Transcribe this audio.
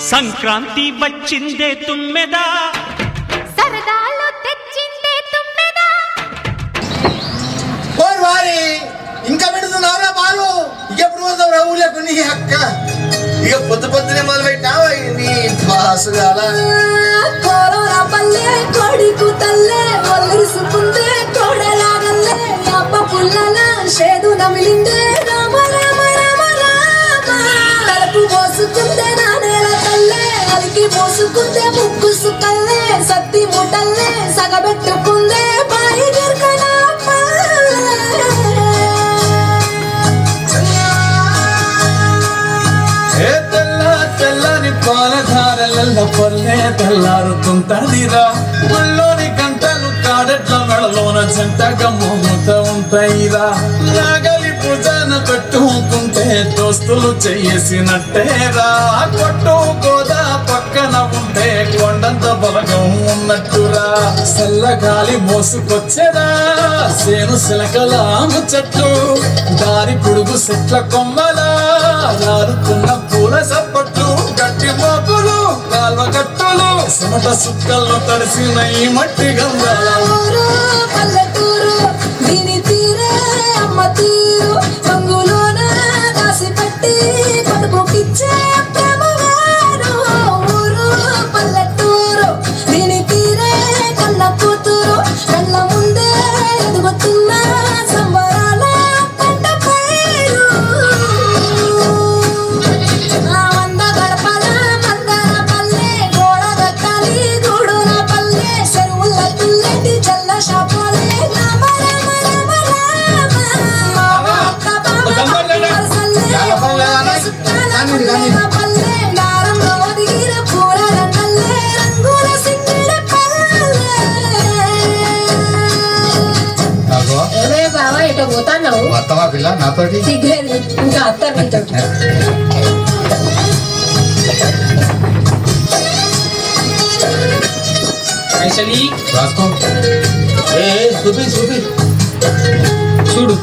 సంక్రాంతి వచ్చిందే తుమ్మెదా, సరదాలు తెచ్చిందే తుమ్మెదా. ఓర్ వారి ఇంకా పెడుతున్నావురా బాలు, ఇంకెప్పుడు పోతావు రా ఊళ్ళకు నీ అక్క? ఇక పొద్దునే మొదలు పెట్టావా నీ బాసుగాల? కోరోనా పల్లె కొడికు తల్లే ఒల్లిసుకుందే కోడలాగల్లే అప్ప పుల్లల షేదు నమిలిందే రామ రామ రామ రామ తలుపు పోసుకుందే నానేల తల్లే అలికి పోసుకుందే ముక్కు సుకల్లే సత్తి ముటల్లే సగబెట్టుకుందే బాయి దొరకనా తెల్లని పాలధారల పల్లె తెల్లారుతుంటదిరా, గుళ్ళోని గంటలు కాడెట్ల మెడలోన జంటగా మోగుతూ ఉంటాయిరా. నాగలి పూజన పెట్టుకుంటే దోస్తులు చేసినట్టేరా, కొట్టు గోదా పక్కన ఉంటే కొండంత బలగం ఉన్నట్టురా. చల్లగాలి మోసుకొచ్చేదా సేను సిలకల చెట్లు, దారి పొడుగు చెట్ల కొమ్మలా నారుతున్న పూల సప్పట్లు, గట్టి మోపులు కాల్వ గట్టులు చెమట సుక్కల్లో తడిసిన ఈ మట్టి గంగాల పల్లెటూరు దీని తీరే అమ్మ తీరు రంగులోన దాసి పెట్టి పడుపుకిచ్చే ప్రేమ వేరు. ఊరు పల్లెటూరు దీని తీరే కన్న కూతురు కళ్ళ ముందే ఎదుగుతున్న సంబరాల పంట పైరు. వంద గడపల మందర పల్లె గోడ దక్కలి గూడుల పల్లె చెరువుల తుల్లెటి జల్ల షాపోలే రామ రామ రామ రామ అక్క బావ పల్లె నారంలో దిగిన పూల రంగల్లే రంగుల సింగిడ పల్లె బావా ఇట పోతాను వస్తావా పిల్ల నాతోటి? సిగ్గులేదు ఇంకా అత్త మీతో పైసలి రాసుకో. చూపి చూడు